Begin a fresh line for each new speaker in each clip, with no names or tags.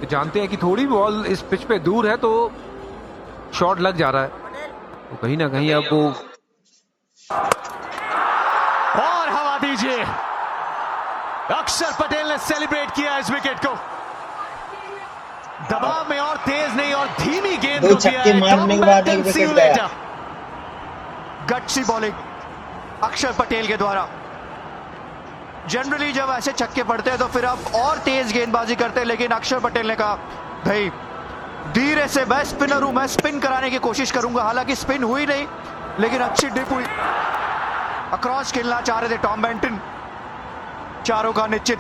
जानते हैं कि थोड़ी बॉल इस पिच पे दूर है तो शॉट लग जा रहा है, तो कहीं ना कहीं अब वो
और हवा दीजिए। अक्षर पटेल ने सेलिब्रेट किया इस विकेट को। दबाव में और तेज नहीं और धीमी गेंद को किया है।
मारने के बाद एक विकेट गया।
गट्सी बॉलिंग अक्षर पटेल के द्वारा। जनरली जब ऐसे छक्के पड़ते हैं तो फिर आप और तेज गेंदबाजी करते हैं, लेकिन अक्षर पटेल ने कहा भाई धीरे से, मैं स्पिनर हूं, मैं स्पिन कराने की कोशिश करूंगा। हालांकि स्पिन हुई नहीं, लेकिन अच्छी डिप हुई। अक्रॉस खेलना चाह रहे थे टॉम बेंटन, चारों का निश्चित।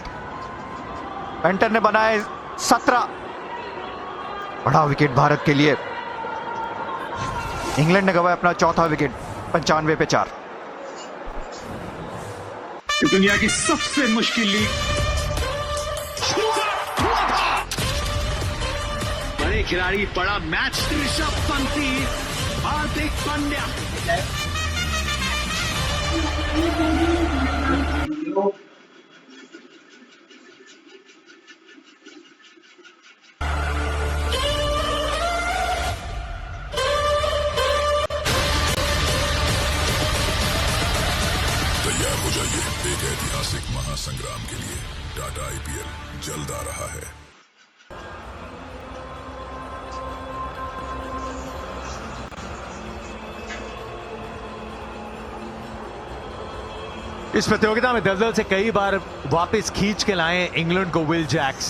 बेंटन ने बनाए 17। बड़ा विकेट भारत के लिए। इंग्लैंड ने गवाया अपना चौथा विकेट 95 पे 4।
दुनिया की सबसे मुश्किल लीग। बड़े खिलाड़ी, बड़ा मैच। ऋषभ पंती, हार्दिक पांड्या।
तैयार हो जाइए एक ऐतिहासिक महासंग्राम के लिए। टाटा आईपीएल जल्द आ रहा है।
इस प्रतियोगिता में दलदल से कई बार वापस खींच के लाए इंग्लैंड को विल जैक्स,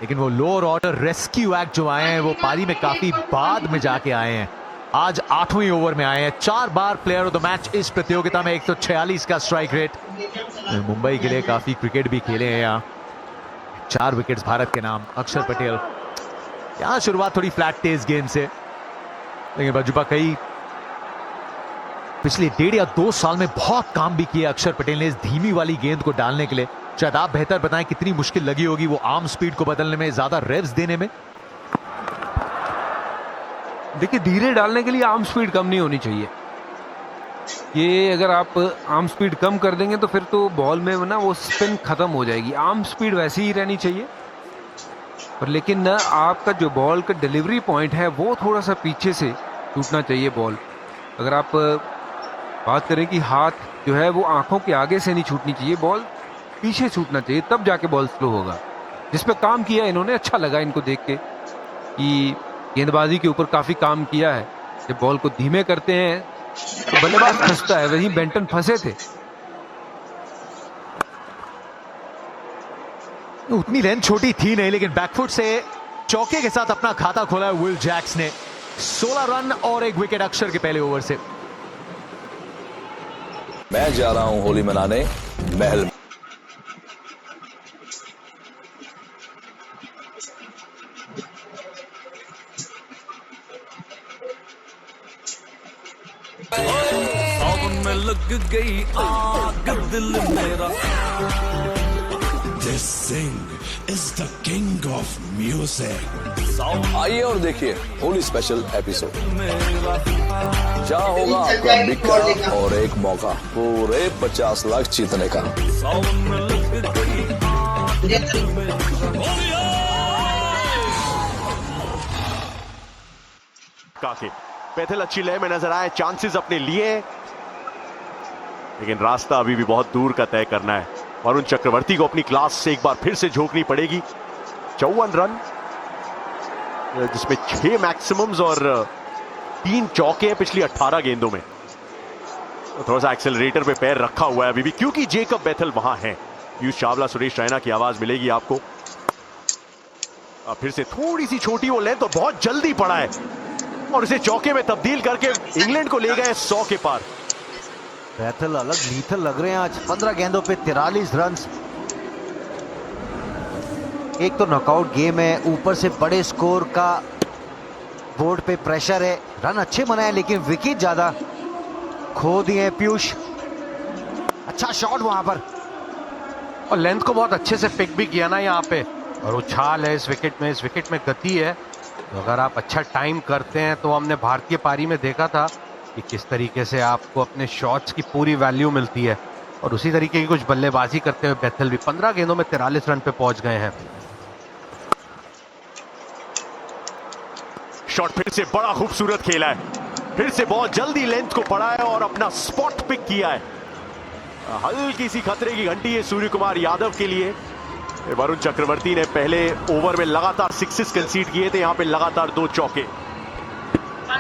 लेकिन वो लोअर ऑर्डर रेस्क्यू एक्ट जो आए हैं वो पारी में काफी बाद में जाके आए हैं। आज 8वें ओवर में आए हैं। 4 बार प्लेयर ऑफ द मैच इस प्रतियोगिता में। 146 का स्ट्राइक रेट। मुंबई के लिए काफी क्रिकेट भी खेले हैं यहाँ। 4 विकेट्स भारत के नाम। अक्षर पटेल यहाँ शुरुआत थोड़ी फ्लैट तेज गेंद से, लेकिन बजुबा कई पिछले 1.5 या 2 साल में बहुत काम भी किया अक्षर पटेल ने इस धीमी वाली गेंद को डालने के लिए। शायद आप बेहतर बताएं कितनी मुश्किल लगी होगी वो आर्म स्पीड को बदलने में, ज्यादा रेव्स देने में।
देखिए, धीरे डालने के लिए आर्म स्पीड कम नहीं होनी चाहिए। ये अगर आप आर्म स्पीड कम कर देंगे तो फिर तो बॉल में ना वो स्पिन खत्म हो जाएगी। आर्म स्पीड वैसी ही रहनी चाहिए, पर लेकिन ना आपका जो बॉल का डिलीवरी पॉइंट है वो थोड़ा सा पीछे से टूटना चाहिए बॉल। अगर आप बात करें कि हाथ जो है वो आंखों के आगे से नहीं छूटनी चाहिए, बॉल पीछे छूटना चाहिए, तब जाके बॉल स्लो होगा। जिस पे काम किया इन्होंने, अच्छा लगा इनको देख के कि गेंदबाजी के ऊपर काफी काम किया है। जब बॉल को धीमे करते हैं तो बल्लेबाज फंसता है, वहीं बेंटन फंसे थे।
उतनी लेंथ छोटी थी नहीं, लेकिन बैकफुट से चौके के साथ अपना खाता खोला है विल जैक्स ने। 16 रन और 1 विकेट अक्षर के पहले ओवर से।
मैं जा रहा हूं होली मनाने महल में।
सावन में लग गई आग दिल मेरा।
This thing is the king of music.
आइए और देखिए होली स्पेशल एपिसोड।
मेरा
जहां होगा आपका बिक्का और एक मौका पूरे 50 लाख जीतने का।
सावन में लग गई आग दिल मेरा।
काके बेथल अच्छी लय में नजर आए, चांसेस अपने लिए, लेकिन रास्ता अभी भी बहुत दूर का तय करना है। वरुण चक्रवर्ती को अपनी क्लास से एक बार फिर से झोंकनी पड़ेगी। 54 रन, जिसमें 6 मैक्सिमम्स और 3 चौके हैं पिछली 18 गेंदों में। तो थोड़ा सा एक्सेलरेटर पे पैर रखा हुआ है अभी भी, क्योंकि जेकब बेथल वहां है। पीयूष चावला, सुरेश रैना की आवाज मिलेगी आपको। फिर से थोड़ी सी छोटी वो लेंथ और बहुत जल्दी पड़ा है, और इसे चौके में तब्दील करके इंग्लैंड को ले गए 100 के पार।
बेथल अलग लीथल लग रहे हैं आज। 15 गेंदों पे 43 रन। एक तो नॉकआउट गेम है, ऊपर से बड़े स्कोर का बोर्ड पे प्रेशर है। रन अच्छे बनाए लेकिन विकेट ज्यादा खो दिए पीयूष। अच्छा शॉट वहां पर,
और लेंथ को बहुत अच्छे से पिक भी किया ना यहाँ पे, और उछाल है इस विकेट में। इस विकेट में गति है, तो अगर आप अच्छा टाइम करते हैं तो हमने भारतीय पारी में देखा था कि किस तरीके से आपको अपने शॉट्स की पूरी वैल्यू मिलती है, और उसी तरीके की कुछ बल्लेबाजी करते हुए बेथल भी 15 गेंदों में 43 रन पे पहुंच गए हैं।
शॉट फिर से बड़ा खूबसूरत खेला है, फिर से बहुत जल्दी लेंथ को पड़ा है और अपना स्पॉट पिक किया है। हल्की सी खतरे की घंटी है सूर्य कुमार यादव के लिए। वरुण चक्रवर्ती ने पहले ओवर में लगातार सिक्सेस कंसीड किए थे, यहां पे लगातार 2 चौके।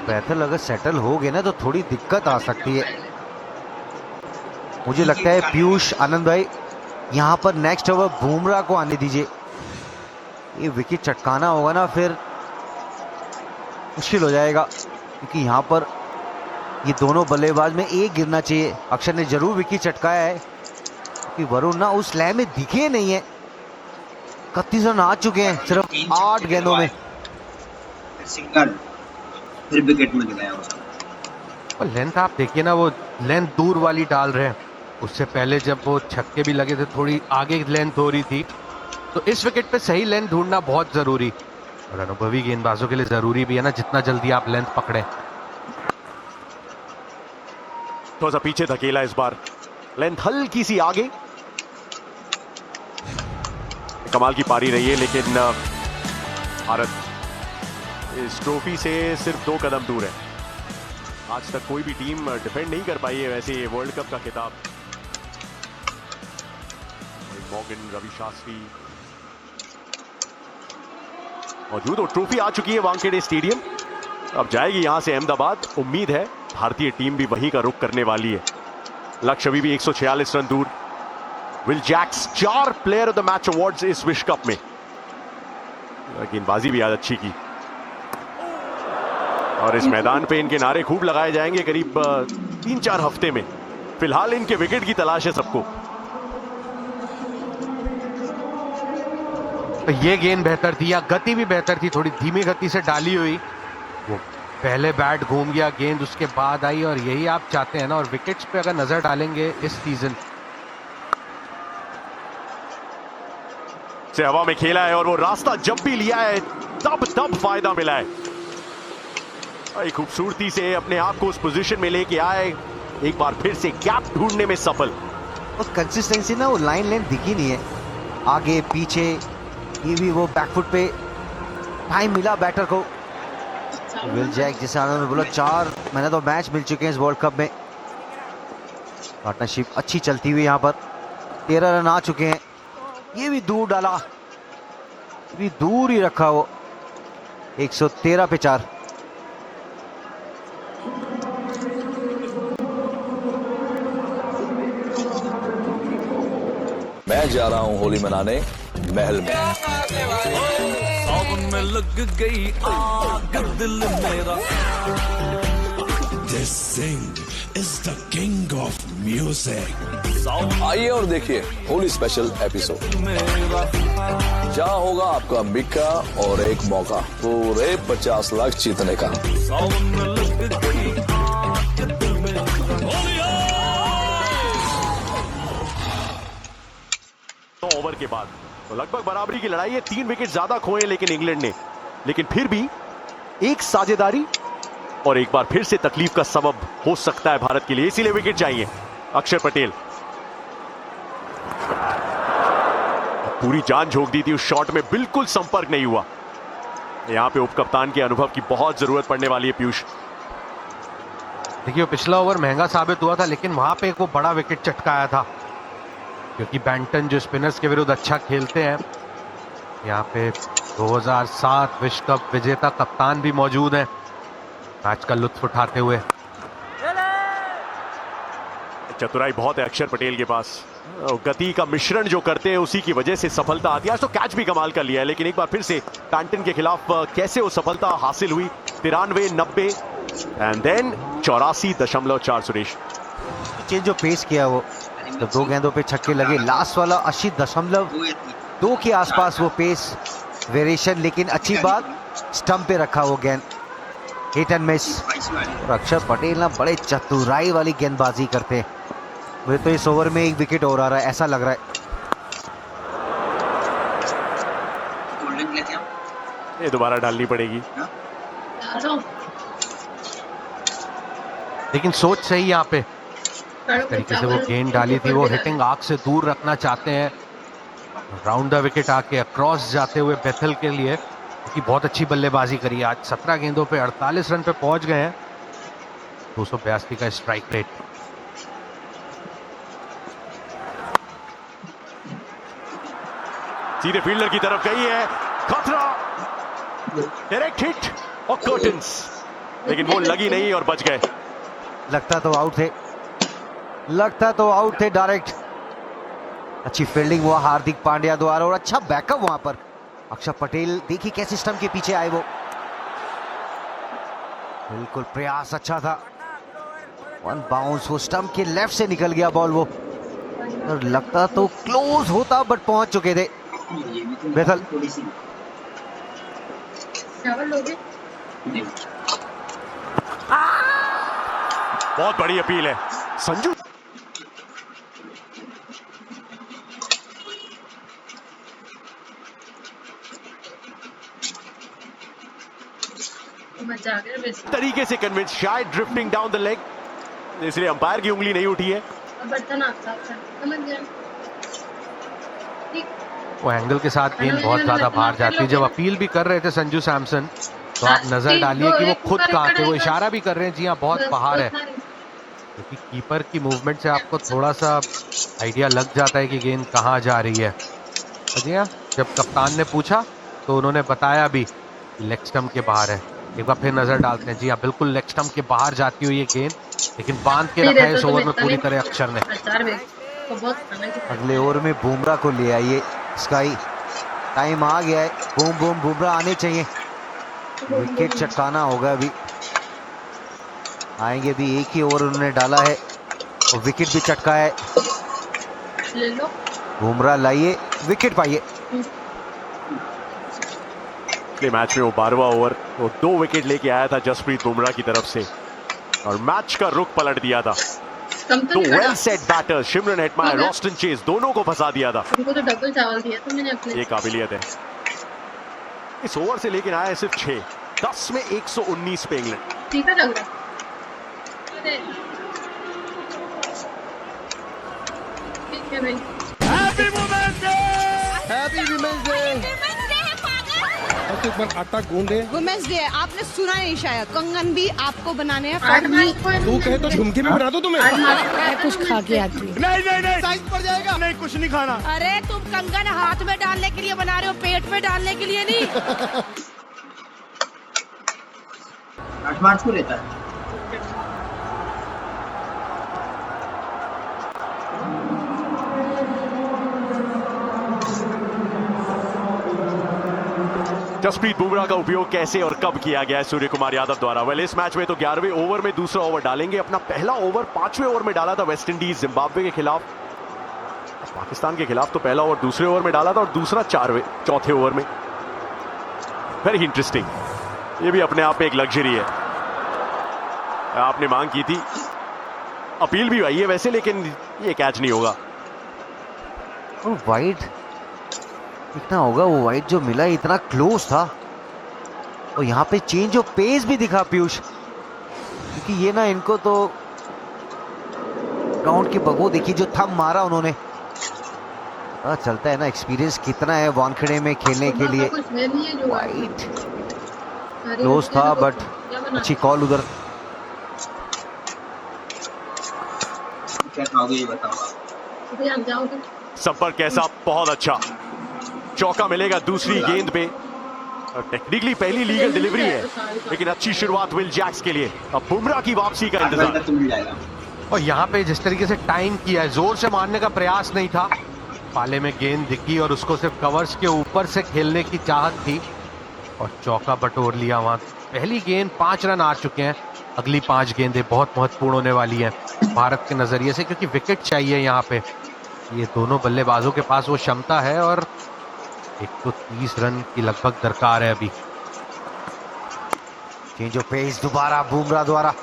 बैथल अगर सेटल हो गए ना तो थोड़ी दिक्कत आ सकती है। मुझे लगता है पीयूष आनंद भाई यहां पर नेक्स्ट ओवर बुमराह को आने दीजिए। ये विकेट चटकाना होगा ना फिर मुश्किल हो जाएगा, क्योंकि यहां पर ये दोनों बल्लेबाज में एक गिरना चाहिए। अक्षर ने जरूर विकेट चटकाया है क्योंकि वरुण ना उस लय में दिखे नहीं है। 31 रन आ चुके हैं सिर्फ 8 गेंदों में।
सिंगल फिर विकेट मिल गया उसको।
और लेंथ आप देखिए ना, वो लेंथ दूर वाली डाल रहे हैं। उससे पहले जब वो छक्के भी लगे थे थोड़ी आगे लेंथ हो रही थी, तो इस विकेट पे सही लेंथ ढूंढना बहुत जरूरी और अनुभवी गेंदबाजों के लिए जरूरी भी है ना, जितना जल्दी आप लेंथ पकड़े।
थोड़ा सा पीछे धकेला इस बार, लेंथ हल्की सी आगे। कमाल की पारी रही है, लेकिन भारत इस ट्रॉफी से सिर्फ 2 कदम दूर है। आज तक कोई भी टीम डिफेंड नहीं कर पाई है वैसे ये वर्ल्ड कप का खिताब। मॉर्गन, रवि शास्त्री मौजूद और ट्रॉफी आ चुकी है वानखेड़े स्टेडियम। अब जाएगी यहां से अहमदाबाद। उम्मीद है भारतीय टीम भी वहीं का रुख करने वाली है। लक्ष्य अभी भी 146 रन दूर। Will Jacks 4 player of the match awards इस विश्व कप में। गेंदबाजी भी आज अच्छी की और इस मैदान पे इनके नारे खूब लगाए जाएंगे करीब 3-4 हफ्ते में। फिलहाल इनके विकेट की तलाश है सबको।
ये गेंद बेहतर थी या गति भी बेहतर थी, थोड़ी धीमी गति से डाली हुई। वो पहले बैट घूम गया, गेंद उसके बाद आई और यही आप चाहते हैं ना। और विकेट्स पे अगर नजर डालेंगे इस सीजन
से हवा में खेला है और वो रास्ता जब भी लिया है तब फायदा मिला है। एक खूबसूरती से अपने आप को उस पोजीशन में लेके आए, एक बार फिर से गैप ढूंढने में सफल।
और कंसिस्टेंसी ना, वो लाइन लेंथ दिखी नहीं है, आगे पीछे। ये भी वो बैकफुट पे टाइम मिला बैटर को। विल जैक जिसे आनंद में बोला 4 मैंने तो मैच मिल चुके हैं इस वर्ल्ड कप में। पार्टनरशिप अच्छी चलती हुई यहाँ पर। 13 रन आ चुके हैं। ये भी दूर डाला, ये भी दूर ही रखा वो। 113 पे 4।
मैं जा रहा हूँ होली मनाने महल में।
सावन में लग गई आग दिल मेरा।
This sing is the king of music.
आइए और देखिए होली स्पेशल एपिसोड। जहाँ होगा आपका मिक्का और एक मौका पूरे 50 लाख जीतने का।
सावन में लग गई आग दिल मेरा।
ओवर के बाद तो लगभग बराबरी की लड़ाई है। 3 विकेट ज्यादा खोए लेकिन इंग्लैंड ने, लेकिन फिर भी एक साझेदारी और एक बार फिर से तकलीफ का सबब हो सकता है भारत के लिए, इसीलिए विकेट चाहिए। अक्षर पटेल पूरी जान झोंक दी थी उस शॉट में, बिल्कुल संपर्क नहीं हुआ। यहां पे उपकप्तान के अनुभव की बहुत जरूरत पड़ने वाली है पीयूष।
देखिए पिछला ओवर महंगा साबित हुआ था, लेकिन वहां पे एक वो बड़ा विकेट चटकाया था, क्योंकि बैंटन जो स्पिनर्स के विरुद्ध अच्छा खेलते हैं। यहाँ पे 2007 विश्व कप विजेता कप्तान भी मौजूद हैं मैच का लुत्फ उठाते हुए।
चतुराई बहुत है अक्षर पटेल के पास, गति का मिश्रण जो करते हैं उसी की वजह से सफलता आती है। आज तो कैच भी कमाल कर लिया है, लेकिन एक बार फिर से बैंटन के खिलाफ कैसे वो सफलता हासिल हुई। 93, 90 एंड देन 84.4। सुरेश
चेंज जो पेश किया वो, तो 2 गेंदों पे छक्के लगे। लास्ट वाला 80.2 के आसपास वो पेस वेरिएशन, लेकिन अच्छी बात स्टंप पे रखा वो गेंद। Hit and miss. और अक्षर पटेल ना बड़े चतुराई वाली गेंदबाजी करते हैं। मुझे तो इस ओवर में 1 विकेट और आ रहा है ऐसा लग रहा है।
ये दोबारा डालनी पड़ेगी,
लेकिन सोच सही यहाँ पे तरीके से वो गेंद डाली थी, वो हिटिंग आर्क से दूर रखना चाहते हैं। राउंड द विकेट आके अक्रॉस जाते हुए बेथल के लिए कि बहुत अच्छी बल्लेबाजी करी आज। 17 गेंदों पे 48 रन पे पहुंच गए हैं। 282 का स्ट्राइक रेट।
सीधे फील्डर की तरफ गई है, खतरा, डायरेक्ट हिट और कर्टन्स, लेकिन वो लगी नहीं और बच गए।
लगता तो आउट थे डायरेक्ट। अच्छी फील्डिंग हुआ हार्दिक पांड्या द्वारा और अच्छा बैकअप वहां पर। अक्षर पटेल देखिए कैसे स्टंप के पीछे आए वो, बिल्कुल प्रयास अच्छा था। वन बाउंस, वो स्टंप के लेफ्ट से निकल गया बॉल वो, और लगता तो क्लोज होता बट पहुंच चुके थे। बेथल
थोड़ी सी
बहुत बड़ी अपील है संजू। तरीके से कन्विंस, शायद ड्रिफ्टिंग डाउन द लेग, इसलिए अंपायर की उंगली नहीं उठी है।
वो एंगल के साथ गेंद बहुत ज्यादा बाहर जाती है। जब अपील भी कर रहे थे संजू सैमसन, तो आप नजर डालिए कि वो खुद कहाँ थे। वो इशारा भी कर रहे हैं जी हाँ बहुत बाहर है, क्योंकि कीपर की मूवमेंट से आपको थोड़ा सा आइडिया लग जाता है कि गेंद कहाँ जा रही है। जी हाँ, जब कप्तान ने पूछा तो उन्होंने बताया भी लेग स्टंप के बाहर है। एक बार फिर नजर डालते हैं। जी हाँ, बिल्कुल लेग स्टंप के बाहर जाती हुई ये गेंद, लेकिन बांध के रखा है इस ओवर में पूरी तरह अक्षर ने।
अगले ओवर में बुमराह को ले आइए स्काई, टाइम आ गया है। बूम बूम बुमराह आने चाहिए, विकेट चटकाना होगा। अभी आएंगे भी, एक ही ओवर उन्होंने डाला है और विकेट भी चटका है। बुमराह लाइए, विकेट पाइए।
मैच में वो 12वां ओवर, वो 2 विकेट लेके आया था जसप्रीत बुमराह की तरफ से, और मैच का रुख पलट दिया था। तो well set batter Shimron Hetmyer, Roston Chase दोनों को फंसा दिया था।
उनको तो डबल चावल दिया था मैंने अपने।
ये काबिलियत है इस ओवर से, लेकिन आया है सिर्फ 6। 10 में 119 पे इंग्लैंड।
ठीक है लग रहा है। ठीक है भाई।
Happy women's day. एक बार आटा गूंदे।
वुमेन्स डे आपने सुना नहीं शायद। कंगन भी आपको बनाने हैं।
तू कहे तो झुमके भी बना दो तुम्हें।
मैं कुछ खा के आती हूँ।
नहीं साइज पड़ जाएगा। नहीं कुछ नहीं खाना।
अरे तुम कंगन हाथ में डालने के लिए बना रहे हो, पेट में डालने के लिए नहीं।
8 मार्च को रहता है।
जसप्रीत बुमराह का उपयोग कैसे और कब किया गया है सूर्य कुमार यादव द्वारा? वेल, इस मैच में तो 11वें ओवर में दूसरा ओवर डालेंगे। अपना पहला ओवर 5वें ओवर में डाला था वेस्ट इंडीज जिम्बाब्वे के खिलाफ। पाकिस्तान के खिलाफ तो पहला ओवर दूसरे ओवर में डाला था और दूसरा चौथे ओवर में। Very interesting. ये भी अपने आप में एक लग्जरी है। आपने मांग की थी, अपील भी आई है वैसे, लेकिन ये कैच नहीं होगा।
वाइड कितना होगा? वो वाइड जो मिला इतना क्लोज था। और यहाँ पे चेंज ऑफ पेस भी दिखा पीयूष, क्योंकि ये ना इनको तो ग्राउंड की बगो देखी जो थम मारा उन्होंने। पता चलता है ना एक्सपीरियंस कितना है वानखेड़े में खेलने के लिए। वाइड क्लोज था बट अच्छी कॉल उधर।
क्या खाओगे ये बताओ।
संपर्क कैसा? बहुत अच्छा। चौका मिलेगा दूसरी गेंद पे। टेक्निकली पहली लीगल डिलीवरी है, लेकिन अच्छी शुरुआत विल जैक्स के लिए। अब बुमराह की वापसी का इंतजार।
और यहाँ पे जिस तरीके से टाइम किया है, जोर से मारने का प्रयास नहीं था। पाले में गेंद दिखी और उसको सिर्फ कवर्स के ऊपर से खेलने की चाहत थी और चौका बटोर लिया वहां। पहली गेंद 5 रन आ चुके हैं। अगली 5 गेंदें बहुत महत्वपूर्ण होने वाली हैं भारत के नजरिए से, क्योंकि विकेट चाहिए यहाँ पे। ये दोनों बल्लेबाजों के पास वो क्षमता है और 130 रन की लगभग दरकार है अभी।
चेंज ऑफ पेस दोबारा बुमराह द्वारा।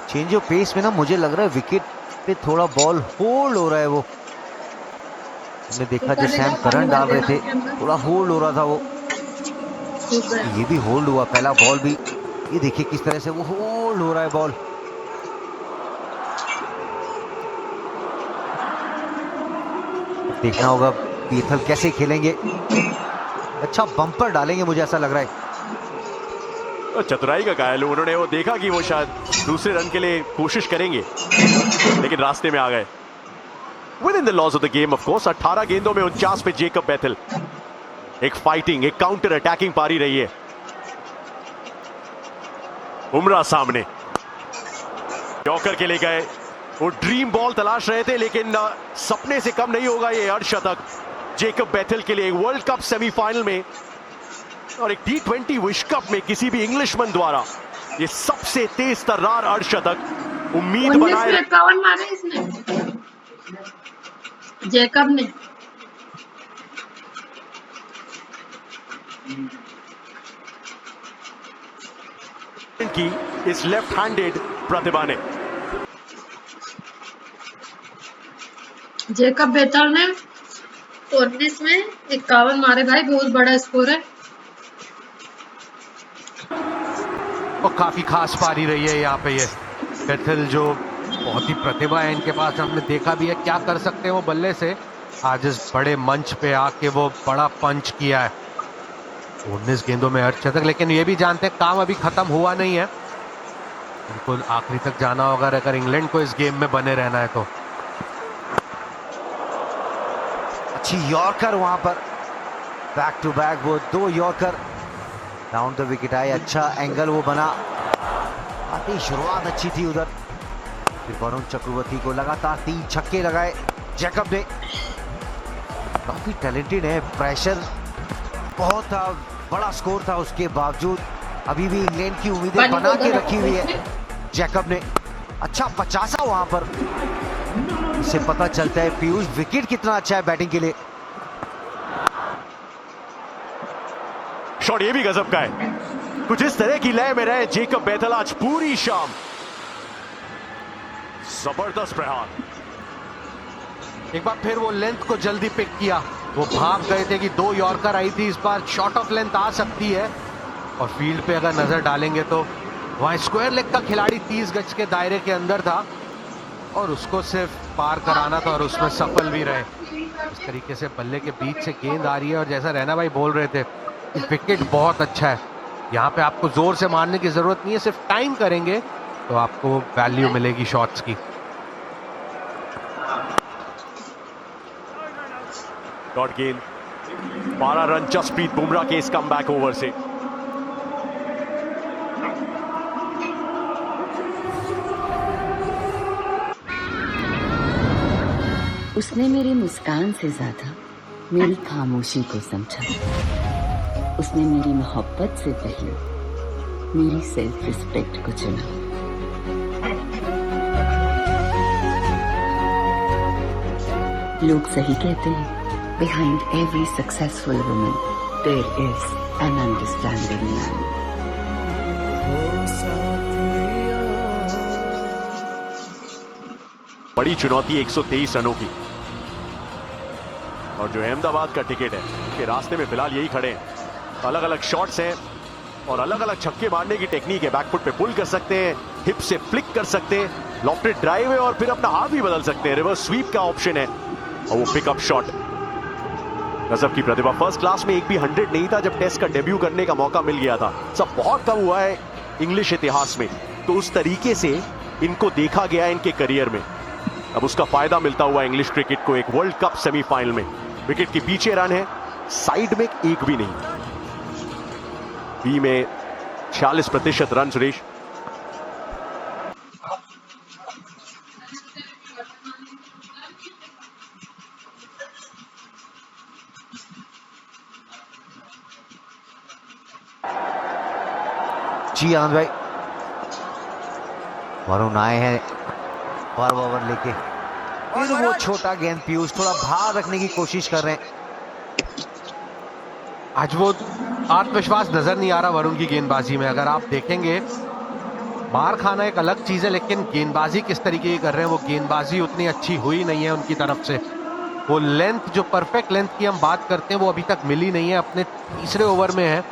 चेंज ऑफ पेस में ना मुझे लग रहा है विकेट पे थोड़ा बॉल होल्ड हो रहा है। वो हमने देखा जो सैम करन डाल रहे थे, थोड़ा होल्ड हो रहा था वो। ये भी होल्ड हुआ पहला बॉल भी। ये देखिए किस तरह से वो होल्ड हो रहा है बॉल। देखना होगा बेथल कैसे खेलेंगे। अच्छा बम्पर डालेंगे, मुझे ऐसा लग रहा है।
चतुराई का कायल, उन्होंने वो देखा कि वो शायद दूसरे रन के लिए कोशिश करेंगे, लेकिन रास्ते में आ गए। Within the laws of the game of course. 18 गेंदों में 49 पे जेकब बेथल। एक फाइटिंग, एक काउंटर अटैकिंग पारी रही है। बुमराह सामने, यॉर्कर के लिए गए, वो ड्रीम बॉल तलाश रहे थे, लेकिन सपने से कम नहीं होगा ये अर्धशतक जेकब बेथल के लिए। एक वर्ल्ड कप सेमीफाइनल में और एक T20 विश्व कप में किसी भी इंग्लिशमैन द्वारा ये सबसे तेज तर्रार अर्धशतक उम्मीद बनाए।
51 मारे इसने, जेकब ने।
की इस लेफ्ट हैंडेड प्रतिभा ने।
जेकब बेथल ने 19 में 51 मारे भाई, बहुत बड़ा स्कोर है।
और काफी खास पारी रही है यहाँ पे। ये बेथल जो बहुत ही प्रतिभा है इनके पास, हमने देखा भी है क्या कर सकते हैं वो बल्ले से। आज इस बड़े मंच पे आके वो बड़ा पंच किया है। 19 गेंदों में अर्धशतक, लेकिन ये भी जानते हैं काम अभी खत्म हुआ नहीं है, उनको आखिरी तक जाना होगा अगर इंग्लैंड को इस गेम में बने रहना है तो।
अच्छी यॉर्कर वहां पर, बैक टू बैक वो 2 यॉर्कर राउंड द विकेट आए। अच्छा एंगल वो बना, आती शुरुआत अच्छी थी उधर। फिर वरुण चक्रवर्ती को लगातार 3 छक्के लगाए जैकब ने। काफी टैलेंटेड है, प्रेशर बहुत था, बड़ा स्कोर था, उसके बावजूद अभी भी इंग्लैंड की उम्मीदें बना के रखी हुई है जैकब ने। अच्छा 50 वहां पर, इससे पता चलता है पीयूष विकेट कितना अच्छा है बैटिंग के लिए।
शॉट ये भी गजब का है, कुछ इस तरह की लय में रहे जेकब बेथल आज पूरी शाम। जबरदस्त प्रहार,
एक बार फिर वो लेंथ को जल्दी पिक किया। वो भाग गए थे कि 2 यॉर्कर आई थी, इस बार शॉट ऑफ लेंथ आ सकती है। और फील्ड पे अगर नजर डालेंगे तो वहां स्क्वायर लेग का खिलाड़ी 30 गज के दायरे के अंदर था और उसको सिर्फ पार कराना था और उसमें सफल भी रहे। इस तरीके से बल्ले के बीच से गेंद आ रही है और जैसा रैना भाई बोल रहे थे, विकेट बहुत अच्छा है। यहाँ पे आपको जोर से मारने की जरूरत नहीं है, सिर्फ टाइम करेंगे तो आपको वैल्यू मिलेगी शॉट्स की।
डॉट गेंद, 12 रन जसप्रीत बुमराह के इस कमबैक ओवर से।
उसने मेरी मुस्कान से ज्यादा मेरी खामोशी को समझा। उसने मेरी मोहब्बत से पहले मेरी सेल्फ रिस्पेक्ट को चुना। लोग सही कहते हैं, behind every successful woman there is an understanding man.
बड़ी चुनौती 123 रनों की, और जो अहमदाबाद का टिकट है के रास्ते में फिलहाल यही खड़े हैं। अलग अलग शॉट्स हैं और अलग अलग छक्के मारने की टेक्निक है। बैकफुट पे पुल कर सकते हैं, हिप से फ्लिक कर सकते हैं, लॉफ्टेड ड्राइव है और फिर अपना हाथ भी बदल सकते हैं। रिवर्स स्वीप का ऑप्शन है और वो पिकअप शॉट। गजब की प्रतिभा। फर्स्ट क्लास में एक भी 100 नहीं था जब टेस्ट का डेब्यू करने का मौका मिल गया था। सब बहुत कम हुआ है इंग्लिश इतिहास में, तो उस तरीके से इनको देखा गया है इनके करियर में। अब उसका फायदा मिलता हुआ इंग्लिश क्रिकेट को एक वर्ल्ड कप सेमीफाइनल में। विकेट के पीछे रन है, साइड में एक भी नहीं। बी में 46% रन। सुरेश,
जी आनंद भाई, वरुण आए हैं पर ओवर लेके। फिर वो छोटा गेंद पीयूष थोड़ा भार रखने की कोशिश कर रहे हैं।
आज वो आत्मविश्वास नजर नहीं आ रहा वरुण की गेंदबाजी में। अगर आप देखेंगे, मार खाना एक अलग चीज है, लेकिन गेंदबाजी किस तरीके की कर रहे हैं, वो गेंदबाजी उतनी अच्छी हुई नहीं है उनकी तरफ से। वो लेंथ, जो परफेक्ट लेंथ की हम बात करते हैं, वो अभी तक मिली नहीं है। अपने तीसरे ओवर में है,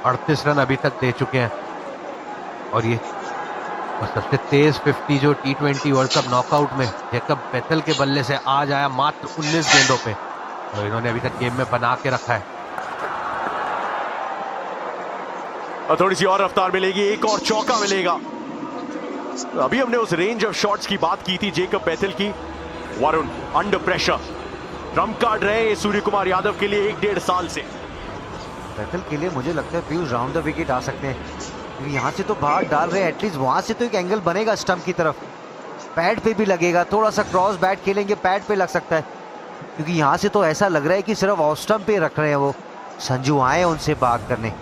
38 रन अभी तक दे चुके हैं। और ये सबसे तेज 50 जो T20 वर्ल्ड कप नॉकआउट में जेकब बेथल के बल्ले से आज आया, मात्र 19 गेंदों पे, और इन्होंने अभी तक गेम में बना के रखा है।
और थोड़ी सी और रफ्तार मिलेगी, एक और चौका मिलेगा। अभी हमने उस रेंज ऑफ शॉट्स की बात की थी जेकब बैथल की। Varun under pressure, Trump card रहे सूर्य कुमार यादव के लिए 1-1.5 साल से।
बैथल के लिए मुझे लगता है पीयूष राउंड द विकेट आ सकते हैं, क्योंकि यहाँ से तो बाहर डाल रहे हैं, एटलीस्ट वहां से तो एक एंगल बनेगा स्टंप की तरफ, पैड पे भी लगेगा, थोड़ा सा क्रॉस बैट खेलेंगे, पैड पे लग सकता है, क्योंकि यहाँ से तो ऐसा लग रहा है कि सिर्फ ऑफ स्टंप पे रख रहे हैं वो। संजू आए उनसे बात करने,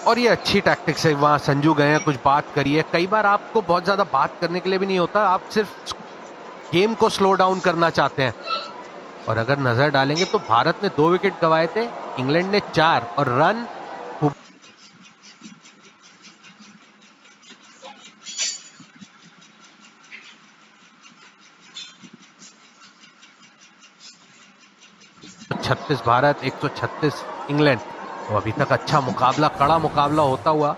और ये अच्छी टैक्टिक्स है, वहाँ संजू गए हैं, कुछ बात करिए। कई बार आपको बहुत ज़्यादा बात करने के लिए भी नहीं होता, आप सिर्फ गेम को स्लो डाउन करना चाहते हैं। और अगर नज़र डालेंगे तो भारत ने 2 विकेट गंवाए थे, इंग्लैंड ने 4, और रन छत्तीस भारत, 136 इंग्लैंड। तो अभी तक अच्छा मुकाबला, कड़ा मुकाबला होता हुआ।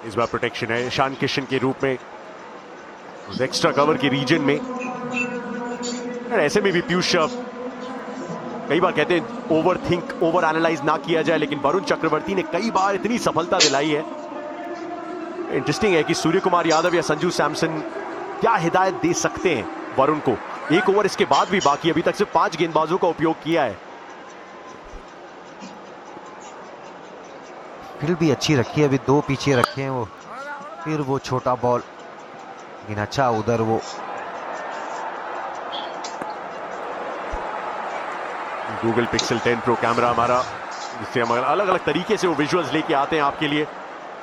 इस बार प्रोटेक्शन है ईशान किशन के रूप में उस एक्स्ट्रा कवर के रीजन में। ऐसे में भी पीयूष कई बार कहते हैं ओवर थिंक, ओवर एनालाइज ना किया जाए, लेकिन वरुण चक्रवर्ती ने कई बार इतनी सफलता दिलाई है। इंटरेस्टिंग है कि सूर्य कुमार यादव या संजू सैमसन क्या हिदायत दे सकते हैं वरुण को। एक ओवर इसके बाद भी बाकी, अभी तक सिर्फ 5 गेंदबाजों का उपयोग किया है।
फील्ड भी अच्छी रखी है, अभी 2 पीछे रखे हैं वो, फिर वो छोटा बॉल, लेकिन अच्छा उधर वो
गूगल पिक्सल 10 प्रो कैमरा हमारा, जिससे हम अलग अलग तरीके से वो विजुअल्स लेके आते हैं आपके लिए।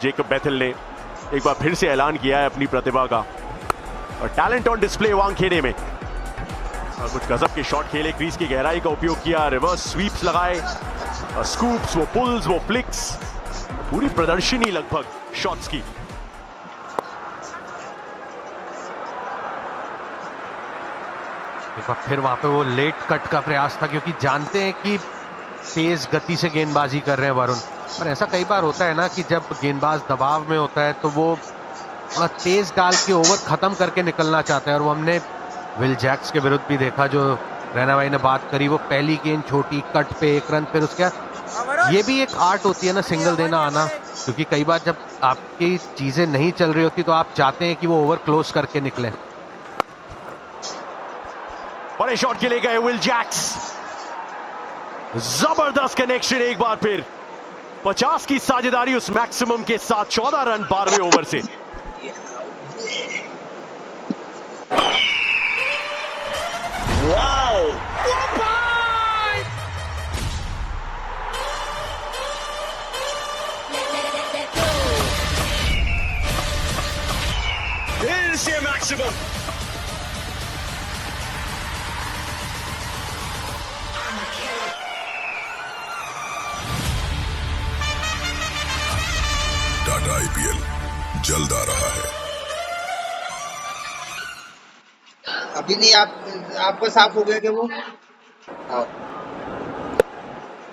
जेकब बैथल ने एक बार फिर से ऐलान किया है अपनी प्रतिभा का, और टैलेंट ऑन डिस्प्ले वानखेड़े में। और कुछ गजब के शॉट खेले, क्रीज की गहराई का उपयोग किया, रिवर्स स्वीप्स लगाए, स्कूप्स, वो पुल्स, वो फ्लिक्स, पूरी प्रदर्शनी लगभग शॉट्स की।
एक बार फिर वहां पे वो लेट कट का प्रयास था, क्योंकि जानते हैं कि तेज गति से गेंदबाजी कर रहे हैं वरुण। पर ऐसा कई बार होता है ना कि जब गेंदबाज दबाव में होता है तो वो थोड़ा तेज डाल के ओवर खत्म करके निकलना चाहता है। और वो हमने विल जैक्स के विरुद्ध भी देखा, जो रैना भाई ने बात करी, वो पहली गेंद छोटी कट पे 1 रन, फिर उसके बाद ये भी एक आर्ट होती है ना सिंगल देना आना, क्योंकि कई बार जब आपकी चीजें नहीं चल रही होती तो आप चाहते हैं कि वो ओवर क्लोज करके निकले।
बड़े शॉट के लिए गए विल जैक्स, जबरदस्त कनेक्शन एक बार फिर, 50 की साझेदारी उस मैक्सिमम के साथ, 14 रन 12वें ओवर से।
Here's your maximum.
Tata IPL जल्द आ रहा है।
अभी नहीं, आपको साफ हो गया कि वो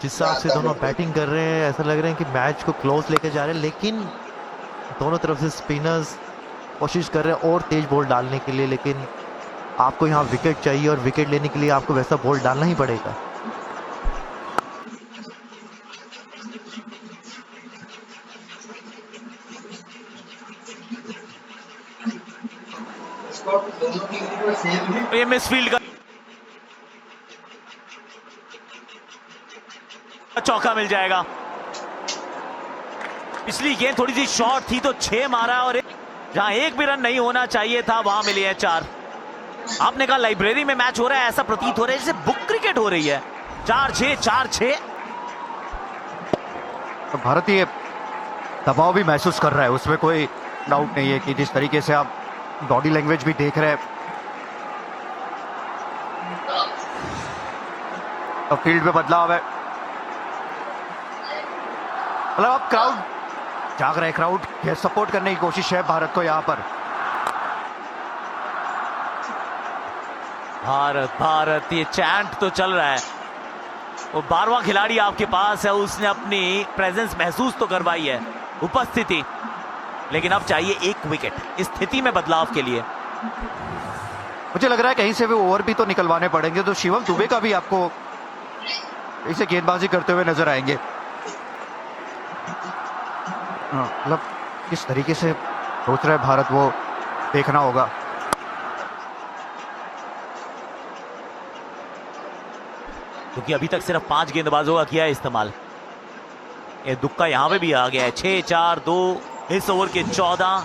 जिस हिसाब से दोनों बैटिंग कर रहे हैं, ऐसा लग रहा है कि मैच को क्लोज लेके जा रहे हैं, लेकिन दोनों तरफ से स्पिनर्स कोशिश कर रहे हैं और तेज बॉल डालने के लिए, लेकिन आपको यहाँ विकेट चाहिए और विकेट लेने के लिए आपको वैसा बॉल डालना ही पड़ेगा।
ये मिसफील्ड का चौका मिल जाएगा। पिछली गेंद थोड़ी सी शॉर्ट थी तो 6 मारा, और जहां 1 भी रन नहीं होना चाहिए था वहां मिले हैं 4। आपने कहा लाइब्रेरी में मैच हो रहा है, ऐसा प्रतीत हो रहा है जैसे बुक क्रिकेट हो रही है। 4-6 4-6।
भारतीय दबाव भी महसूस कर रहा है, उसमें कोई डाउट नहीं है कि जिस तरीके से आप बॉडी लैंग्वेज भी देख रहे हैं। अब फील्ड में बदलाव है, मतलब अब क्राउड जाग रहे, क्राउड सपोर्ट करने की कोशिश है भारत को यहाँ पर।
भारत भारत ये चैंट तो चल रहा है। वो 12वां खिलाड़ी आपके पास है, उसने अपनी प्रेजेंस महसूस तो करवाई है, उपस्थिति, लेकिन अब चाहिए 1 विकेट इस स्थिति में बदलाव के लिए।
मुझे लग रहा है कहीं से भी ओवर भी तो निकलवाने पड़ेंगे, तो शिवम दुबे का भी आपको इसे गेंदबाजी करते हुए नजर आएंगे। मतलब किस तरीके से सोच रहा है भारत, वो देखना होगा।
क्योंकि अभी तक सिर्फ 5 गेंदबाजों का किया है इस्तेमाल। ये दुक्का यहां पे भी आ गया है। 6-4-2 इस ओवर के 14।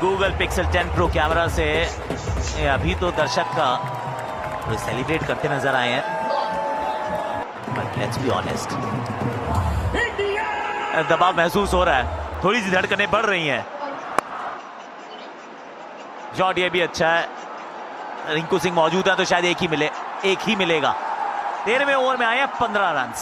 गूगल पिक्सल 10 प्रो कैमरा से ये अभी तो दर्शक का तो सेलिब्रेट करते नजर आए हैं, बट लेट्स बी ऑनेस्ट, दबाव महसूस हो रहा है, थोड़ी सी धड़कनें बढ़ रही हैं। शॉट ये भी अच्छा है, रिंकू सिंह मौजूद है तो शायद एक ही मिलेगा। 13वें ओवर में आए हैं 15 रन।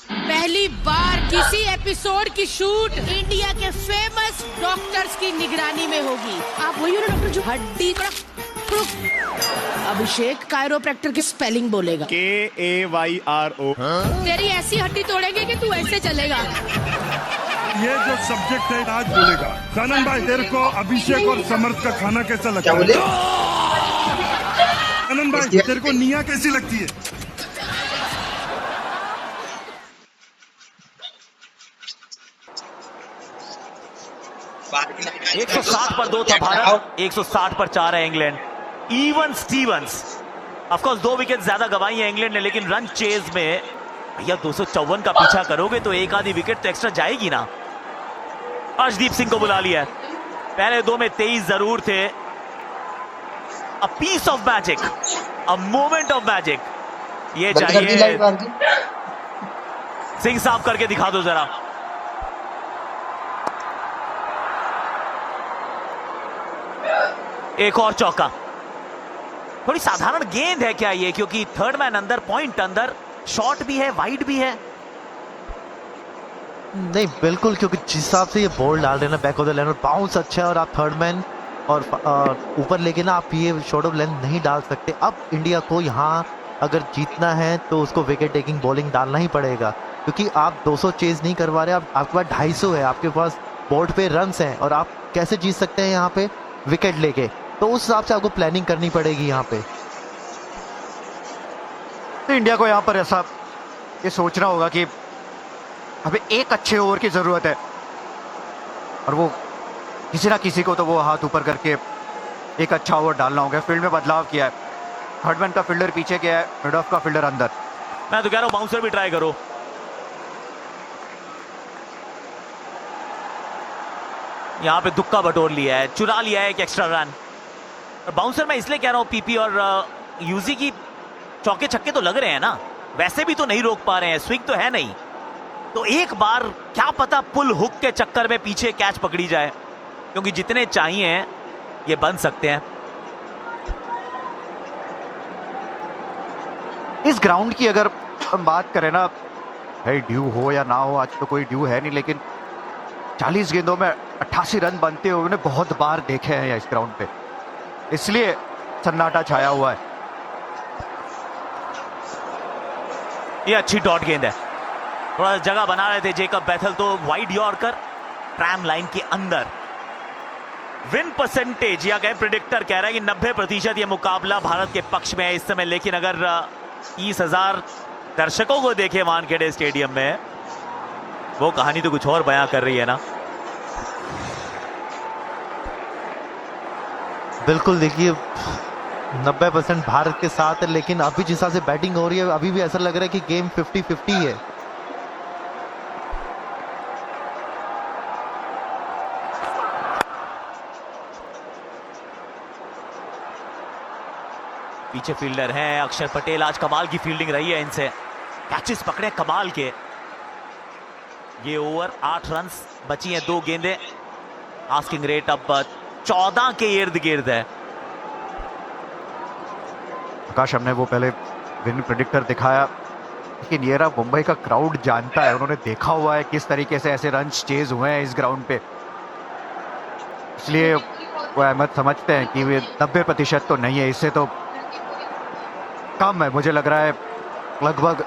पहली बार किसी एपिसोड की शूट इंडिया के फेमस डॉक्टर्स की निगरानी में होगी। आप वही हो ना डॉक्टर जो हड्डी अभिषेक कायरोप्रैक्टर की स्पेलिंग बोलेगा।
KAYRO।
तेरी ऐसी हड्डी तोड़ेंगे कि तू ऐसे चलेगा।
ये जो सब्जेक्ट है आज बोलेगा। सनम भाई तेरे को अभिषेक और समर्थ का खाना कैसा लगता है? सनम भाई तेरे को निया कैसी लगती है?
160 पर 2 था भारत, 160 पर 4 है England. Even Stevens of course 2 wicket ज्यादा गंवाई है इंग्लैंड ने, लेकिन रन चेज में भैया 254 का पीछा करोगे तो एक आधी विकेट तो एक्स्ट्रा जाएगी ना। अर्शदीप सिंह को बुला लिया है, पहले 2 में 23 जरूर थे। A piece of magic, a moment of magic, ये चाहिए। सिंह साफ करके दिखा दो जरा। एक और चौका। थोड़ी साधारण गेंद है क्या ये, क्योंकि थर्ड मैन अंदर, पॉइंट अंदर, शॉट भी है, वाइड भी है।
नहीं बिल्कुल, क्योंकि जिस हिसाब से ये बॉल डाल रहे हैं ना बैक ऑफ द लाइन, और बाउंस अच्छा है, और आप थर्ड मैन और ऊपर लेके ना आप ये शॉर्ट ऑफ लेंथ नहीं डाल सकते। अब इंडिया को यहाँ अगर जीतना है तो उसको विकेट टेकिंग बॉलिंग डालना ही पड़ेगा, क्योंकि आप 200 चेज नहीं करवा रहे, आपके पास 250 है, आपके पास बोर्ड पे रन्स हैं, और आप कैसे जीत सकते हैं यहाँ पे विकेट लेके? तो उस हिसाब से आपको प्लानिंग करनी पड़ेगी यहाँ पे।
तो इंडिया को यहाँ पर ऐसा ये सोचना होगा कि अभी एक अच्छे ओवर की जरूरत है, और वो किसी ना किसी को तो वो हाथ ऊपर करके एक अच्छा ओवर डालना होगा। फील्ड में बदलाव किया है, थर्डमैन का फील्डर पीछे गया है, मिड ऑफ का फील्डर अंदर।
मैं तो कह रहा हूं बाउंसर भी ट्राई करो। यहां पे दुक्का बटोर लिया है, चुरा लिया है एक एक्स्ट्रा रन। बाउंसर मैं इसलिए कह रहा हूं, पीपी और यूजी की चौके छक्के तो लग रहे हैं ना, वैसे भी तो नहीं रोक पा रहे हैं, स्विंग तो है नहीं, तो एक बार क्या पता पुल हुक के चक्कर में पीछे कैच पकड़ी जाए, क्योंकि जितने चाहिए ये बन सकते हैं।
इस ग्राउंड की अगर हम बात करें ना, भाई ड्यू हो या ना हो, आज तो कोई ड्यू है नहीं, लेकिन 40 गेंदों में 88 रन बनते हुए उन्हें बहुत बार देखे हैं इस ग्राउंड पे, इसलिए सन्नाटा छाया हुआ है।
ये अच्छी डॉट गेंद है, थोड़ा जगह बना रहे थे जेकब बैथल, तो वाइड यॉर्कर ट्रैम लाइन के अंदर। विन परसेंटेज या कहें प्रेडिक्टर कह रहा है कि 90% ये मुकाबला भारत के पक्ष में है इस समय, लेकिन अगर 30,000 दर्शकों को देखे वानखेड़े स्टेडियम में, वो कहानी तो कुछ और बयां कर रही है ना।
बिल्कुल, देखिए 90% भारत के साथ है, लेकिन अभी जिस हिसाब से बैटिंग हो रही है अभी भी ऐसा लग रहा है कि गेम 50-50 है।
पीछे फील्डर हैं अक्षर पटेल, आज कमाल की फील्डिंग रही है इनसे, कैचेस पकड़े कमाल के। ये ओवर 8 रन बची हैं, 2 गेंदें। आस्किंग रेट अब 14 के इर्द गिर्द है।
आकाश, हमने वो पहले विन प्रेडिक्टर दिखाया, लेकिन ये रहा मुंबई का क्राउड जानता है, उन्होंने देखा हुआ है किस तरीके से ऐसे रन चेज हुए हैं इस ग्राउंड पे, इसलिए वो अहमद समझते हैं कि वे 90% तो नहीं है, इससे तो कम है। मुझे लग रहा है लगभग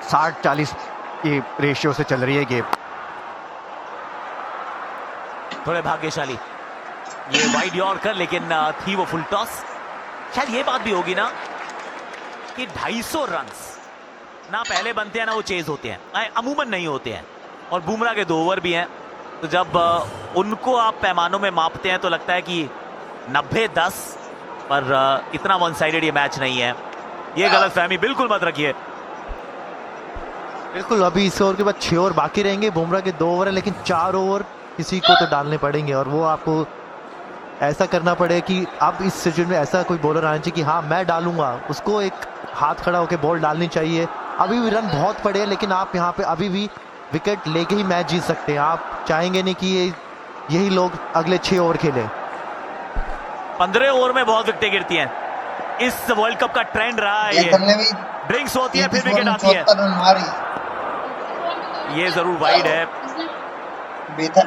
60-40 की रेशियो से चल रही है गेम।
थोड़े भाग्यशाली। ये वाइड यॉर्कर, लेकिन थी वो फुल टॉस। शायद ये बात भी होगी ना कि 250 रन्स ना पहले बनते हैं ना वो चेज होते हैं, अमूमन नहीं होते हैं। और बुमराह के 2 ओवर भी हैं, तो जब उनको आप पैमानों में मापते हैं तो लगता है कि 90-10, पर इतना वन साइडेड ये मैच नहीं है। ये गलतफहमी बिल्कुल मत रखिए।
बिल्कुल, अभी इस ओवर के बाद 6 ओवर बाकी रहेंगे। बुमराह के 2 ओवर है, लेकिन 4 ओवर किसी को तो डालने पड़ेंगे, और वो आपको ऐसा करना पड़े कि अब इस सिचुएशन में ऐसा कोई बॉलर आना चाहिए कि हाँ मैं डालूंगा, उसको एक हाथ खड़ा होकर बॉल डालनी चाहिए। अभी भी रन बहुत पड़े हैं, लेकिन आप यहाँ पे अभी भी विकेट लेके ही मैच जीत सकते हैं। आप चाहेंगे नहीं कि यही लोग अगले 6 ओवर खेले।
15 ओवर में बहुत विकेटें गिरती हैं, इस वर्ल्ड कप का ट्रेंड रहा है। ये ड्रिंक्स होती है फिर विकेट आती है। ये जरूर वाइड है,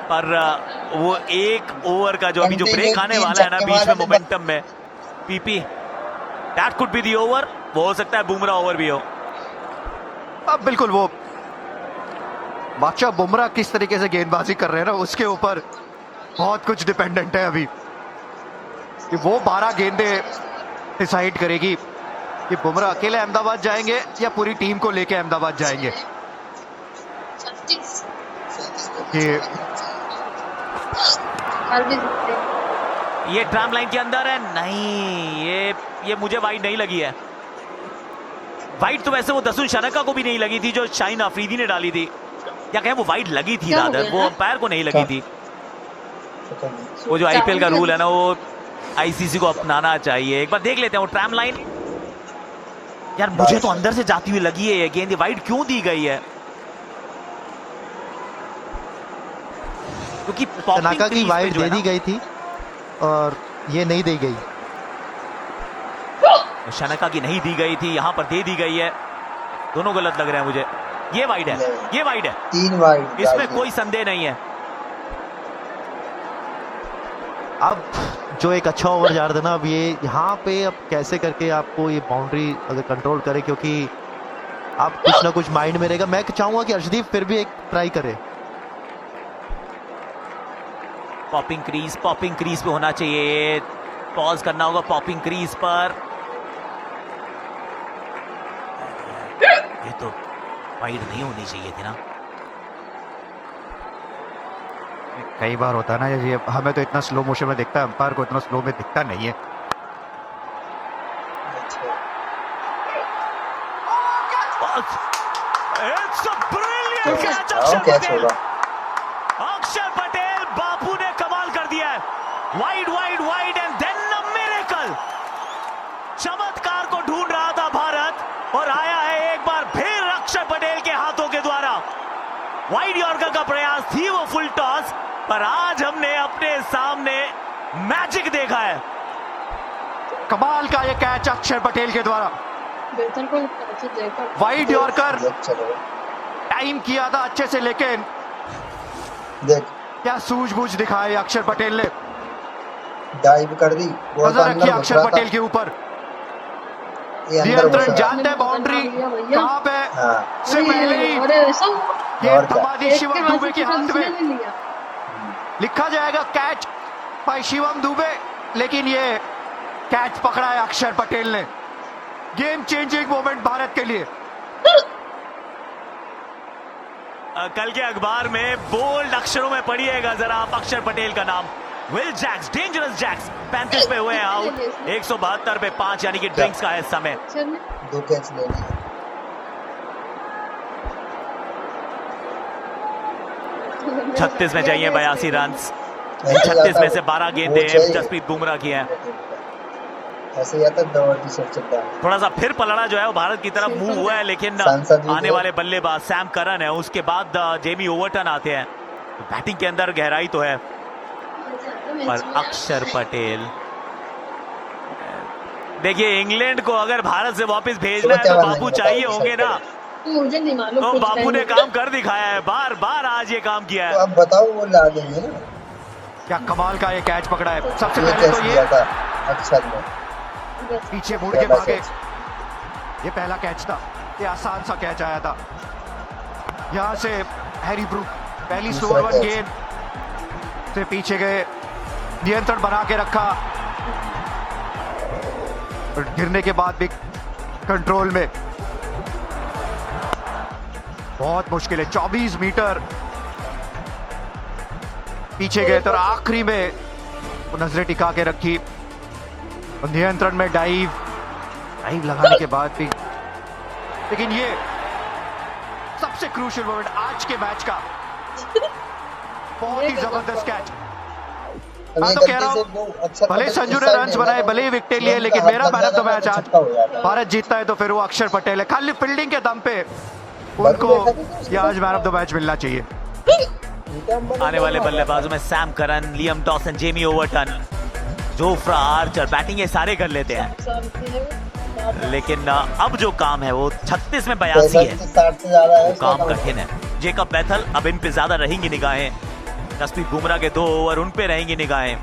पर वो 1 ओवर का जो अभी जो ब्रेक आने वाला है ना बीच में मोमेंटम में, PP, that could be the over. वो हो सकता है बुमराह ओवर भी हो।
अब बिल्कुल वो बादशाह बुमराह किस तरीके से गेंदबाजी कर रहे हैं ना, उसके ऊपर बहुत कुछ डिपेंडेंट है अभी कि वो 12 गेंदें डिसाइड करेगी कि बुमराह अकेले अहमदाबाद जाएंगे या पूरी टीम को लेके अहमदाबाद जाएंगे।
ये ट्रैम लाइन के अंदर है, नहीं ये मुझे वाइड नहीं लगी है। वाइड तो वैसे वो दसुन शनका को भी नहीं लगी थी जो शाहीन अफरीदी ने डाली थी, या कहें वो वाइड लगी थी रादर, वो अंपायर को नहीं लगी थी। वो जो आईपीएल का रूल है ना, वो आईसीसी को अपनाना चाहिए। एक बार देख लेते हैं वो ट्रैम लाइन। यार मुझे तो अंदर से जाती हुई लगी है ये गेंद, वाइड क्यों दी गई है? क्योंकि
शनाका की वाइड दे दी गई थी और ये नहीं दी गई।
शनका की नहीं दी गई थी, यहां पर दे दी गई है। दोनों गलत लग रहे हैं मुझे। ये वाइड है, ये वाइड है,
3 वाइड,
इसमें कोई संदेह नहीं है।
अब जो एक अच्छा ओवर जा रहा था ना, अब ये यहाँ पे अब कैसे करके आपको ये बाउंड्री अगर कंट्रोल करे, क्योंकि आप कुछ ना कुछ माइंड में रहेगा। मैं चाहूंगा कि अर्शदीप फिर भी एक ट्राई करे।
पॉपिंग क्रीज पे होना चाहिए, पॉज करना होगा पॉपिंग क्रीज पर। ये तो वाइड नहीं होनी चाहिए थी ना।
कई बार होता है ना ये, हमें तो इतना स्लो मोशन में दिखता है, अंपायर को इतना स्लो में दिखता नहीं है।
It's a brilliant catch, अक्षर पटेल, बापू ने कमाल कर दिया है। Wide wide wide and then a miracle. चमत्कार को ढूंढ रहा था भारत और आया है एक बार फिर अक्षर पटेल के हाथों के द्वारा। वाइड यॉर्कर का प्रयास थी वो फुल टॉस, पर आज हमने अपने सामने मैजिक देखा है।
कमाल का ये कैच अक्षर पटेल के द्वारा। वाइड यॉर्कर टाइम किया था अच्छे से, लेकिन क्या सूझबूझ दिखाई अक्षर पटेल ने।
डाइव कर दी,
नजर रखिए अक्षर पटेल के ऊपर। नियंत्रण जानते हैं बाउंड्री कहां पे, से पहले ही ये थमा दी शिवम दुबे के हाथ में। लिखा जाएगा कैच बाय शिवम दुबे, लेकिन ये कैच पकड़ा है अक्षर पटेल ने। गेम चेंजिंग मोमेंट भारत के लिए।
कल के अखबार में बोल्ड अक्षरों में पढ़िएगा जरा आप अक्षर पटेल का नाम। विल जैक्स, डेंजरस जैक्स 35 पे हुए हैं आउट, 172 पे 5, यानी कि ड्रिंक्स का है समय।
2 कैच ले लिए।
36 में चाहिए 82 रन। 36 में से 12 गेंदें जसप्रीत बुमराह की है।
ऐसे या तक दौड़ की सब चलता है।
थोड़ा सा फिर पलड़ा जो है वो भारत की तरफ मूव हुआ है, लेकिन आने वाले बल्लेबाज सैम करन है, उसके बाद जेमी ओवरटन आते हैं। तो बैटिंग के अंदर गहराई तो है, पर अक्षर पटेल, देखिए इंग्लैंड को अगर भारत से वापस भेजना है तो बापू चाहिए होंगे ना।
मुझे नहीं मालूम,
तो बापू ने काम कर दिखाया है, बार बार आज ये काम किया है।
तो अब बताओ वो ला देंगे ना।
क्या कमाल का ये कैच पकड़ा है। सबसे पहले तो ये
अक्षर ने
पीछे मुड़ के भागे, ये पहला कैच था, ये आसान सा कैच आया था। यहां से हैरी ब्रूक, पहली स्लोअर वन गेंद से पीछे गए, नियंत्रण बना के रखा और गिरने के बाद भी कंट्रोल में। बहुत मुश्किल है, 24 मीटर पीछे गए तो आखिरी में वो नजरें टिका के रखी और नियंत्रण में डाइव लगाने के बाद भी। लेकिन ये सबसे क्रूशियल मोमेंट आज के मैच का, बहुत ही जबरदस्त कैच। मैं तो कह रहा हूं भले संजू ने रन्स बनाए, भले ही विकेट लिए, लेकिन मेरा मैन ऑफ द मैच आज भारत जीतता है तो फिर वो अक्षर पटेल है। खाली फील्डिंग के दम पे उनको ये आज मैन ऑफ द मैच मिलना चाहिए।
आने वाले बल्लेबाजों में Sam Curran, Liam Dawson, Jamie Overton, Jofra Archer, batting ये सारे कर लेते हैं, लेकिन अब जो काम है वो 36 में 82 है, वो काम कठिन है। जेकब बैथल, अब इन पे ज्यादा रहेंगी निगाहें। जसप्रीत बुमराह के 2 ओवर, उन पे रहेंगी निगाहें।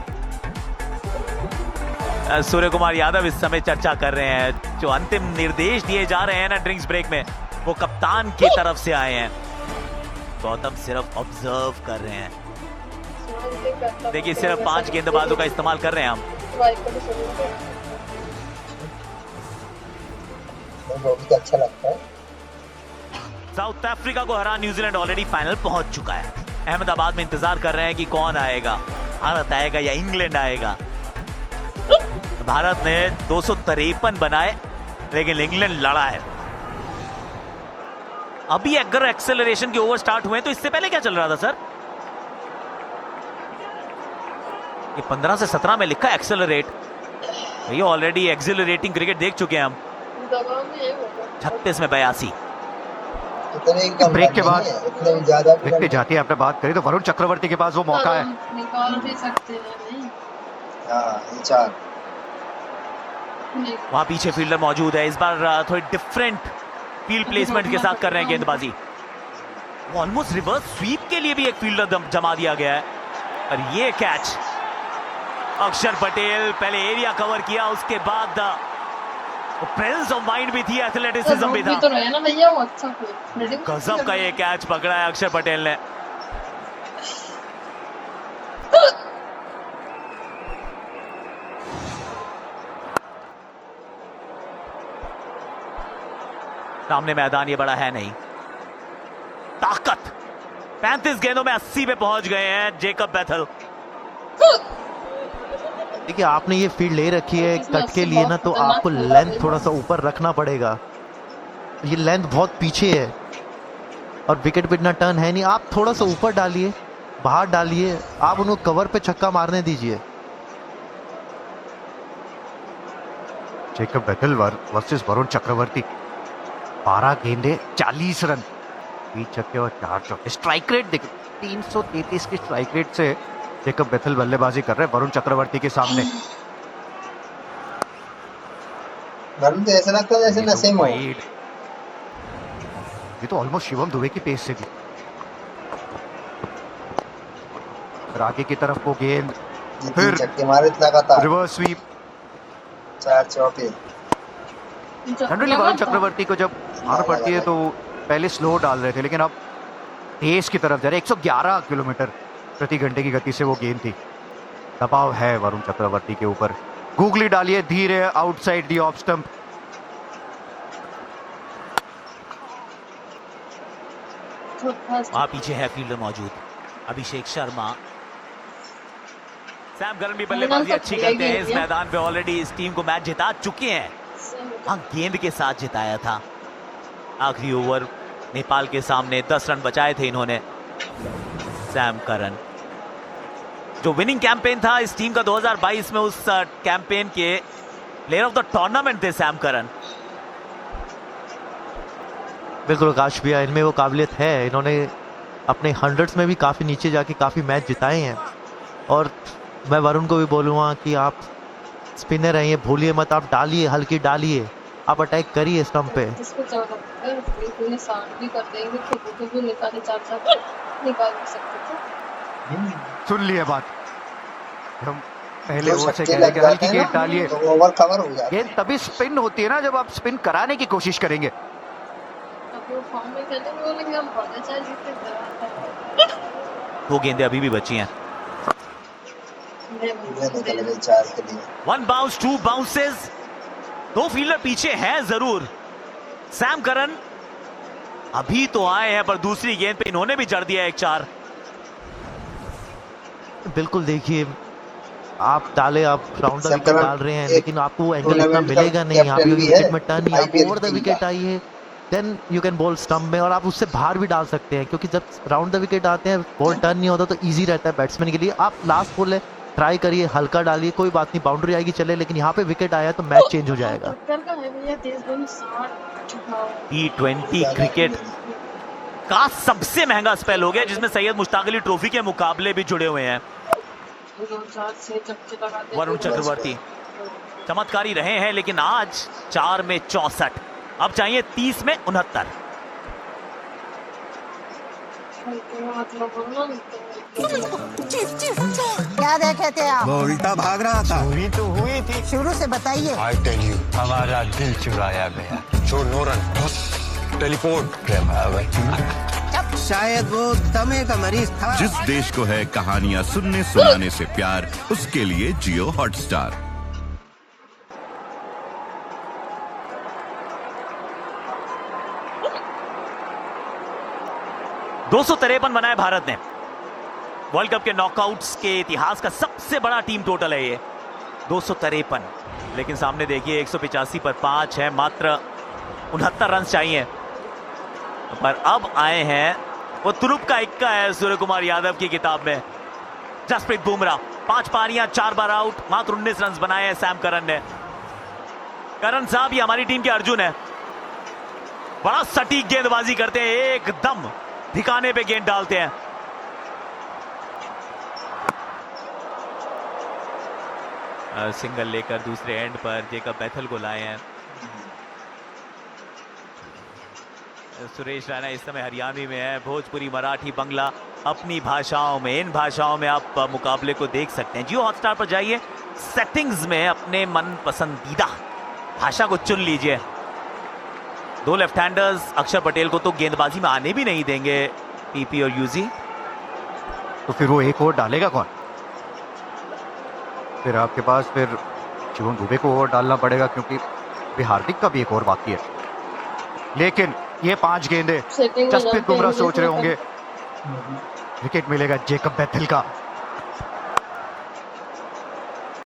सूर्य कुमार यादव इस समय चर्चा कर रहे हैं। जो अंतिम निर्देश दिए जा रहे हैं ना ड्रिंक्स ब्रेक में, वो कप्तान की तरफ से आए हैं। गौतम सिर्फ ऑब्जर्व कर रहे हैं। देखिए सिर्फ 5 गेंदबाजों का इस्तेमाल कर रहे हैं हम।
अच्छा लगता है।
साउथ अफ्रीका को हरा न्यूजीलैंड ऑलरेडी फाइनल पहुंच चुका है। अहमदाबाद में इंतजार कर रहे हैं कि कौन आएगा, भारत आएगा या इंग्लैंड आएगा। भारत ने 253 बनाए, लेकिन इंग्लैंड लड़ा है। अभी अगर एक्सेलरेशन के ओवर स्टार्ट हुए तो इससे पहले क्या चल रहा था सर? ये 15 से 17 में लिखा एक्सेलरेट। ये ऑलरेडी एक्सेलरेटिंग क्रिकेट देख चुके हैं हम। 36 में 82।
ब्रेक के बाद विकेट जाती है। आपने बात करी तो वरुण चक्रवर्ती के पास वो मौका है।
वहां पीछे फील्डर मौजूद है। इस बार थोड़ी डिफरेंट फील्ड प्लेसमेंट के साथ कर रहे हैं गेंदबाजी। ऑलमोस्ट रिवर्स स्वीप के लिए भी एक फील्डर जमा दिया गया है। और ये कैच अक्षर पटेल पहले एरिया कवर किया, उसके बाद प्रेजेंस ऑफ माइंड भी थी, एथलेटिसिज्म भी था।
तो रहे ना भैया वो अच्छा
गजब का ये कैच पकड़ा है अक्षर पटेल ने। सामने मैदान ये बड़ा है नहीं। ताकत 35 गेंदों में 80 पे पहुंच गए हैं जेकब बैथल।
देखिए आपने ये फील्ड ले रखी है कट के लिए ना, तो आपको लेंथ थोड़ा सा ऊपर रखना पड़ेगा। ये लेंथ बहुत पीछे है और विकेट पे इतना टर्न है नहीं। आप थोड़ा सा ऊपर डालिए, बाहर डालिए, आप उनको कवर पे छक्का मारने दीजिए।
Jacob Bethel versus Varun Chakravarthy. 12 गेंदे 40 रन, 20 छक्के और 4 चौके। स्ट्राइक रेट देखिए 333 की स्ट्राइक रेट से जेकब बैथल बल्लेबाजी कर रहे हैं वरुण चक्रवर्ती के सामने।
वरुण तो ऐसा लगता है जैसे नशे में।
ये तो ऑलमोस्ट शिवम दुबे की पेस से भी। आगे की तरफ वो गेंद, फिर
छक्के मारे लगातार,
रिवर्स स्वीप,
4 चौके।
जनरली वरुण चक्रवर्ती को जब हार पड़ती है तो पहले स्लो डाल रहे थे, लेकिन अब तेज की तरफ जा रहे। 111 किलोमीटर प्रति घंटे की गति से वो गेंद थी। दबाव है वरुण चक्रवर्ती के ऊपर। गूगली डालिए धीरे आउटसाइड दी ऑफ स्टंप।
वहां पीछे है फील्डर मौजूद, अभिषेक शर्मा। सैम करन भी बल्लेबाजी अच्छी करते हैं इस मैदान पे। ऑलरेडी इस टीम को मैच जिता चुके हैं। हाँ, गेंद के साथ जिताया था। आखिरी ओवर नेपाल के सामने 10 रन बचाए थे इन्होंने। सैम करन जो विनिंग कैंपेन था इस टीम का 2022 में, उस कैंपेन के प्लेयर ऑफ द टूर्नामेंट थे सैम करन।
बिल्कुल आकाश भैया, इनमें वो काबिलियत है। इन्होंने अपने 100s में भी काफ़ी नीचे जाके काफ़ी मैच जिताए हैं। और मैं वरुण को भी बोलूँगा कि आप स्पिनर हैं, ये भूलिए मत, आप डालिए, हल्की डालिए, आप अटैक करिए स्टंप पे।
सुन लिए बात, हम पहले ओवर से कह रहे हैं हल्की गेंद डालिए,
तो ओवर कवर हो जाता है।
गेंद तभी स्पिन होती है ना जब आप स्पिन कराने की कोशिश करेंगे।
2 गेंदें अभी भी बची हैं।
निकल गई 4 के लिए।
1 बाउंस, 2 बाउंसेस, 2 फील्डर पीछे हैं जरूर। सैम करन अभी तो आए हैं पर दूसरी गेंद पे इन्होंने भी जड़ दिया 1-4।
बिल्कुल, देखिए आप डाले, आप राउंड द विकेट डाल रहे हैं, लेकिन आपको वो एंगल इतना मिलेगा नहीं। यहाँ पे विकेट में टर्न नहीं, आप ओवर द विकेट आई है, then you can ball stump में, और आप उससे बाहर भी डाल सकते हैं, क्योंकि जब राउंड द विकेट आते हैं बॉल टर्न नहीं होता तो इजी रहता है बैट्समैन के लिए। आप लास्ट बॉल है, ट्राई करिए, हल्का डालिए, कोई बात नहीं, बाउंड्री आएगी चले, लेकिन यहाँ पे विकेट आया तो मैच चेंज हो जाएगा।
T20 क्रिकेट का सबसे महंगा स्पेल हो गया, जिसमें सैयद मुश्ताक अली ट्रॉफी के मुकाबले भी जुड़े हुए हैं। वरुण चक्रवर्ती चमत्कारी रहे हैं, लेकिन आज 4 में 64, अब चाहिए 30 में 69।
क्या देखे थे आप?
वो उल्टा भाग रहा था।
चोरी तो हुई थी, शुरू से बताइए।
आई टेल यू, हमारा दिल चुराया गया। छोड़ नोरन, टेलीपोर्ट।
शायद वो दमे का मरीज था।
जिस देश को है कहानियां सुनने सुनाने से प्यार, उसके लिए जियो हॉटस्टार।
$253 बनाए भारत ने। वर्ल्ड कप के नॉकआउट्स के इतिहास का सबसे बड़ा टीम टोटल है ये, 253। लेकिन सामने देखिए 185 पर 5 है, मात्र 69 रन चाहिए। पर अब आए हैं, वो तुरुप का इक्का है सूर्य कुमार यादव की किताब में। जसप्रीत बुमराह 5 पारियां, 4 बार आउट, मात्र 19 रन बनाए हैं सैम करन ने। करन साहब ये हमारी टीम के अर्जुन है, बड़ा सटीक गेंदबाजी करते हैं, एकदम ठिकाने पे गेंद डालते हैं। सिंगल लेकर दूसरे एंड पर जेकब बैथल को लाए हैं। सुरेश रैना इस समय हरियाणवी में है। भोजपुरी, मराठी, बंगला, अपनी भाषाओं में, इन भाषाओं में आप मुकाबले को देख सकते हैं। जियो हॉटस्टार पर जाइए, सेटिंग्स में अपने मन पसंदीदा भाषा को चुन लीजिए। 2 लेफ्ट हैंडर्स, अक्षर पटेल को तो गेंदबाजी में आने भी नहीं देंगे पीपी और यूजी।
तो फिर वो एक ओवर डालेगा कौन? फिर आपके पास फिर शिवम दुबे को ओवर डालना पड़ेगा, क्योंकि भी हार्दिक का भी एक ओवर बाकी है। लेकिन ये 5 गेंदें जसप्रीत बुमराह सोच रहे होंगे विकेट मिलेगा जेकब बैथल का।